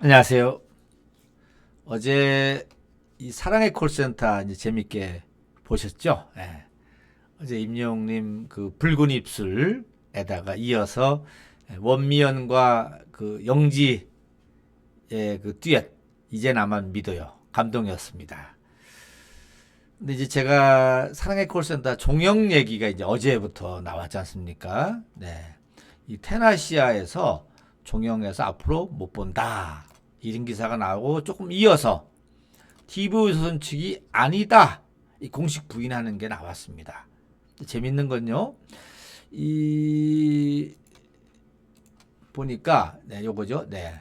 안녕하세요. 어제 이 사랑의 콜센터 이제 재밌게 보셨죠? 예. 어제 임영웅님 그 붉은 입술에다가 이어서 원미연과 그 영지의 그 듀엣 이제 나만 믿어요. 감동이었습니다. 근데 이제 제가 사랑의 콜센터 종영 얘기가 이제 어제부터 나왔지 않습니까? 네. 이 테나시아에서 종영해서 앞으로 못 본다. 이런 기사가 나오고 조금 이어서 TV조선 측이 아니다. 이 공식 부인하는 게 나왔습니다. 재밌는 건요. 이 보니까 네, 요거죠. 네.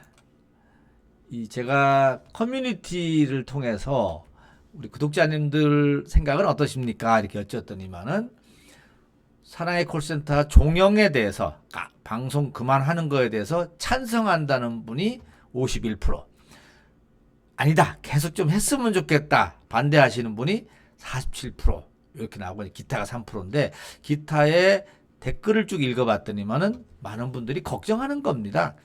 이 제가 커뮤니티를 통해서 우리 구독자님들 생각은 어떠십니까? 이렇게 여쭈었더니만은 사랑의 콜센터 종영에 대해서 방송 그만하는 거에 대해서 찬성한다는 분이 51%, 아니다 계속 좀 했으면 좋겠다 반대하시는 분이 47% 이렇게 나오고 기타가 3%인데 기타의 댓글을 쭉 읽어봤더니만은 많은 분들이 걱정하는 겁니다.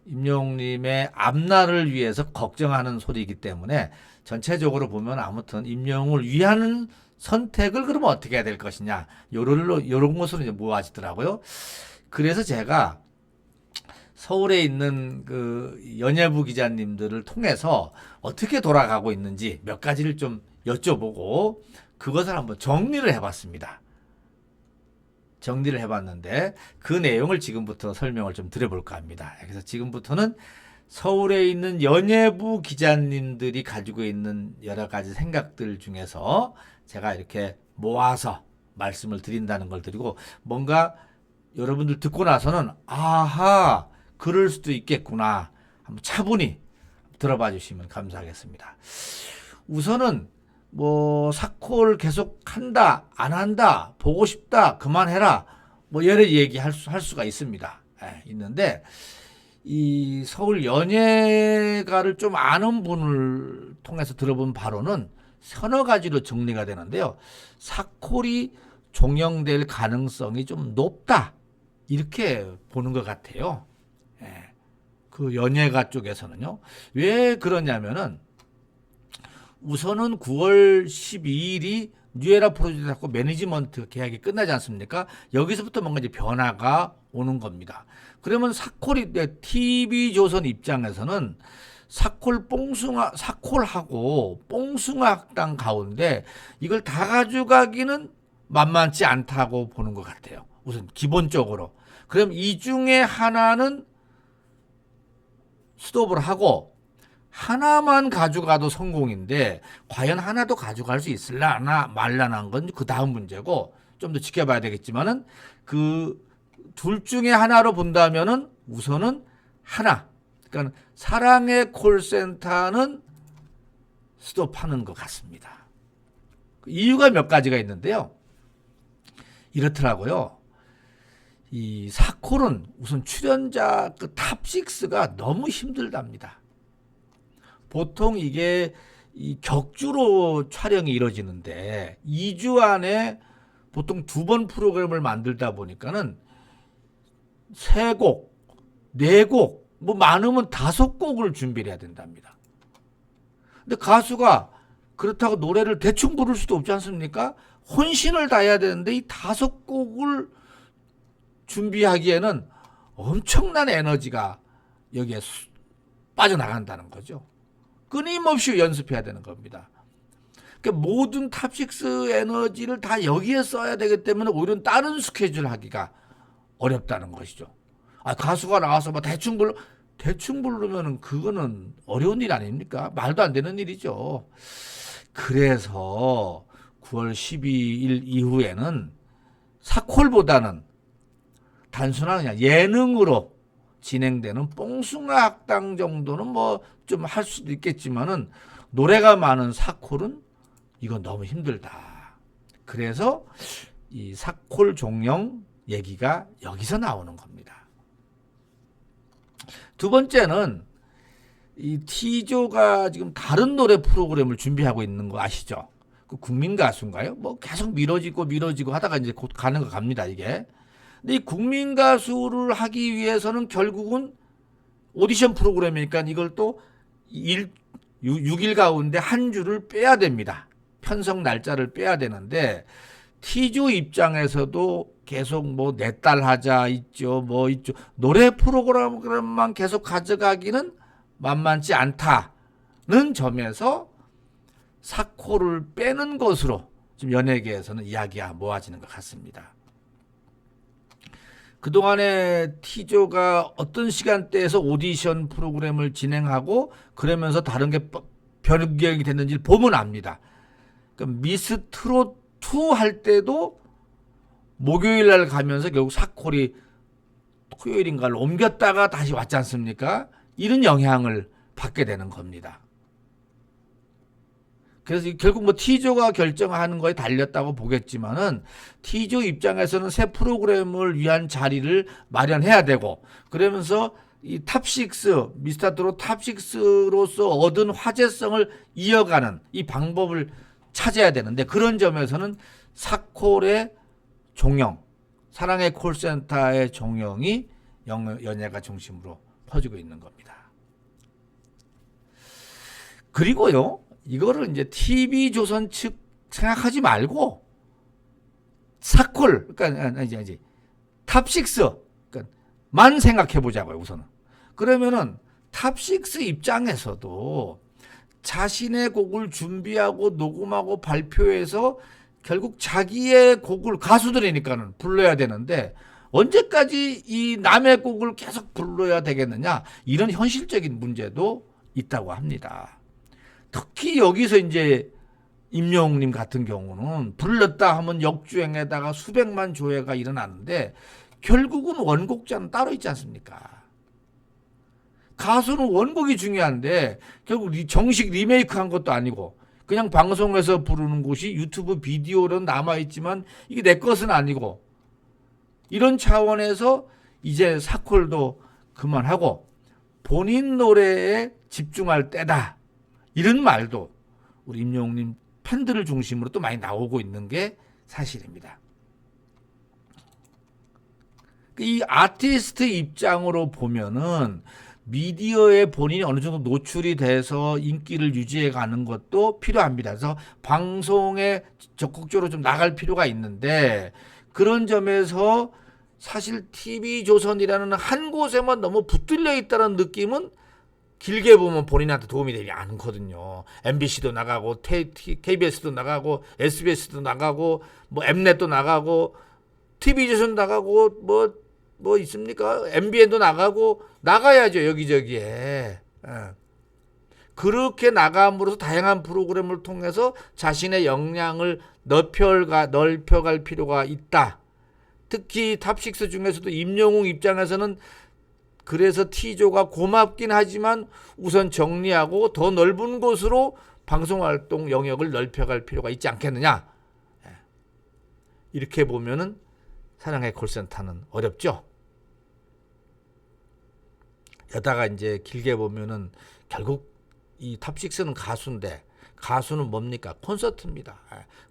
임영웅님의 앞날을 위해서 걱정하는 소리이기 때문에 전체적으로 보면 아무튼 임영웅을 위하는 선택을 그러면 어떻게 해야 될 것이냐 요런 것으로 이제 모아지더라고요. 그래서 제가 서울에 있는 그 연예부 기자님들을 통해서 어떻게 돌아가고 있는지 몇 가지를 좀 여쭤보고 그것을 한번 정리를 해봤습니다. 정리를 해봤는데 그 내용을 지금부터 설명을 좀 드려볼까 합니다. 그래서 지금부터는 서울에 있는 연예부 기자님들이 가지고 있는 여러 가지 생각들 중에서 제가 이렇게 모아서 말씀을 드린다는 걸 드리고 뭔가 여러분들 듣고 나서는 아하 그럴 수도 있겠구나 한번 차분히 들어봐 주시면 감사하겠습니다. 우선은 뭐 사콜 계속 한다 안 한다 보고 싶다 그만해라 뭐 여러 얘기할 수가 있습니다. 있는데 이 서울 연예가를 좀 아는 분을 통해서 들어본 바로는 서너 가지로 정리가 되는데요. 사콜이 종영될 가능성이 좀 높다 이렇게 보는 것 같아요. 그 연예가 쪽에서는요. 왜 그러냐면은 우선은 9월 12일이 뉴에라 프로젝트하고 매니지먼트 계약이 끝나지 않습니까? 여기서부터 뭔가 이제 변화가 오는 겁니다. 그러면 사콜이 TV조선 입장에서는 사콜하고 뽕숭아 학당 가운데 이걸 다 가져가기는 만만치 않다고 보는 것 같아요. 우선 기본적으로. 그럼 이 중에 하나는 스톱을 하고 하나만 가져가도 성공인데 과연 하나도 가져갈 수 있을라나 말라는 건 그 다음 문제고 좀 더 지켜봐야 되겠지만은 그 둘 중에 하나로 본다면은 우선은 하나. 그러니까 사랑의 콜센터는 스톱하는 것 같습니다. 이유가 몇 가지가 있는데요. 이렇더라고요. 이 사콜은 우선 출연자 그 탑6가 너무 힘들답니다. 보통 이게 이 격주로 촬영이 이루어지는데 2주 안에 보통 2번 프로그램을 만들다 보니까는 3곡, 4곡, 뭐 많으면 5곡을 준비를 해야 된답니다. 근데 가수가 그렇다고 노래를 대충 부를 수도 없지 않습니까? 혼신을 다해야 되는데 이 5곡을 준비하기에는 엄청난 에너지가 여기에 빠져나간다는 거죠. 끊임없이 연습해야 되는 겁니다. 그러니까 모든 탑6 에너지를 다 여기에 써야 되기 때문에 오히려 다른 스케줄 하기가 어렵다는 것이죠. 가수가 나와서 뭐 대충 부르면은 그거는 어려운 일 아닙니까? 말도 안 되는 일이죠. 그래서 9월 12일 이후에는 사콜보다는 단순한 그냥 예능으로 진행되는 뽕숭아 학당 정도는 뭐 좀 할 수도 있겠지만은 노래가 많은 사콜은 이건 너무 힘들다. 그래서 이 사콜 종영 얘기가 여기서 나오는 겁니다. 두 번째는 이 T조가 지금 다른 노래 프로그램을 준비하고 있는 거 아시죠? 그 국민 가수인가요? 뭐 계속 미뤄지고 하다가 이제 곧 가는 거 갑니다, 이게. 근데 이 국민 가수를 하기 위해서는 결국은 오디션 프로그램이니까 이걸 또 6일 가운데 한 주를 빼야 됩니다. 편성 날짜를 빼야 되는데 T조 입장에서도 계속 뭐 내 딸 하자 있죠. 뭐 있죠. 노래 프로그램만 계속 가져가기는 만만치 않다는 점에서 사코를 빼는 것으로 지금 연예계에서는 이야기가 모아지는 것 같습니다. 그동안에 T조가 어떤 시간대에서 오디션 프로그램을 진행하고 그러면서 다른 게 변경이 됐는지 보면 압니다. 그러니까 미스 트롯 2 할 때도 목요일 날 가면서 결국 사콜이 토요일인가를 옮겼다가 다시 왔지 않습니까? 이런 영향을 받게 되는 겁니다. 그래서 결국 뭐 T조가 결정하는 거에 달렸다고 보겠지만은 T조 입장에서는 새 프로그램을 위한 자리를 마련해야 되고 그러면서 이 탑6 미스터 트롯 탑6로서 얻은 화제성을 이어가는 이 방법을 찾아야 되는데 그런 점에서는 사콜의 종영, 사랑의 콜센터의 종영이 연예가 중심으로 퍼지고 있는 겁니다. 그리고요, 이거를 이제 TV조선 측 생각하지 말고 사콜, 그러니까 이제 탑6, 그러니까만 생각해 보자고요, 우선은. 그러면은 탑6 입장에서도 자신의 곡을 준비하고 녹음하고 발표해서 결국 자기의 곡을 가수들이니까는 불러야 되는데 언제까지 이 남의 곡을 계속 불러야 되겠느냐 이런 현실적인 문제도 있다고 합니다. 특히 여기서 이제 임영웅님 같은 경우는 불렀다 하면 역주행에다가 수백만 조회가 일어나는데 결국은 원곡자는 따로 있지 않습니까? 가수는 원곡이 중요한데 결국 정식 리메이크한 것도 아니고 그냥 방송에서 부르는 곳이 유튜브 비디오로 남아있지만 이게 내 것은 아니고 이런 차원에서 이제 사콜도 그만하고 본인 노래에 집중할 때다. 이런 말도 우리 임영웅님 팬들을 중심으로 또 많이 나오고 있는 게 사실입니다. 이 아티스트 입장으로 보면은 미디어에 본인이 어느 정도 노출이 돼서 인기를 유지해 가는 것도 필요합니다. 그래서 방송에 적극적으로 좀 나갈 필요가 있는데 그런 점에서 사실 TV조선이라는 한 곳에만 너무 붙들려 있다는 느낌은 길게 보면 본인한테 도움이 되지 않거든요. MBC도 나가고 KBS도 나가고 SBS도 나가고 뭐 엠넷도 나가고 TV조선 나가고 뭐 있습니까? MBN도 나가고 나가야죠, 여기저기에. 그렇게 나감으로써 다양한 프로그램을 통해서 자신의 역량을 넓혀갈 필요가 있다. 특히 탑6 중에서도 임영웅 입장에서는 그래서 T조가 고맙긴 하지만 우선 정리하고 더 넓은 곳으로 방송활동 영역을 넓혀갈 필요가 있지 않겠느냐. 이렇게 보면은 사랑의 콜센터는 어렵죠. 여다가 이제 길게 보면은 결국 이 탑6는 가수인데 가수는 뭡니까? 콘서트입니다.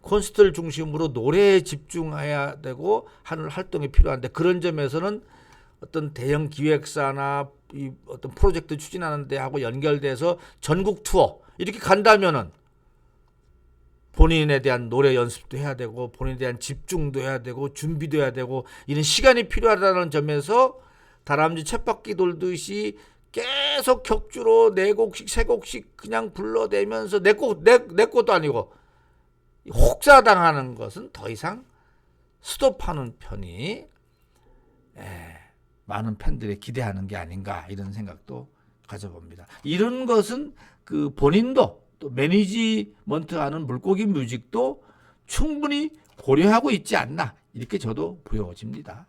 콘서트를 중심으로 노래에 집중해야 되고 하는 활동이 필요한데 그런 점에서는 어떤 대형 기획사나 이 어떤 프로젝트 추진하는 데하고 연결돼서 전국 투어 이렇게 간다면은 본인에 대한 노래 연습도 해야 되고 본인에 대한 집중도 해야 되고 준비도 해야 되고 이런 시간이 필요하다는 점에서 다람쥐 쳇바퀴 돌듯이 계속 격주로 4곡씩 3곡씩 그냥 불러대면서 내 것도 아니고 혹사당하는 것은 더 이상 스톱하는 편이 많은 팬들이 기대하는 게 아닌가 이런 생각도 가져봅니다. 이런 것은 그 본인도 또 매니지먼트하는 물고기 뮤직도 충분히 고려하고 있지 않나 이렇게 저도 보여집니다.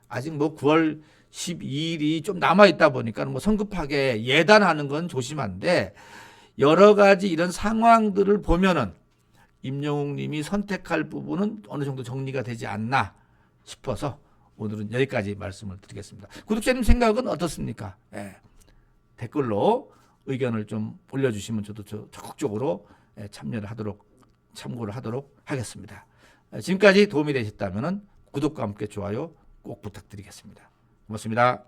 아직 뭐 9월 12일이 좀 남아있다 보니까 뭐 성급하게 예단하는 건 조심한데 여러 가지 이런 상황들을 보면은 임영웅 님이 선택할 부분은 어느 정도 정리가 되지 않나 싶어서 오늘은 여기까지 말씀을 드리겠습니다. 구독자님 생각은 어떻습니까? 댓글로 의견을 좀 올려주시면 저도 적극적으로 참고를 하도록 하겠습니다. 지금까지 도움이 되셨다면 구독과 함께 좋아요 꼭 부탁드리겠습니다. 고맙습니다.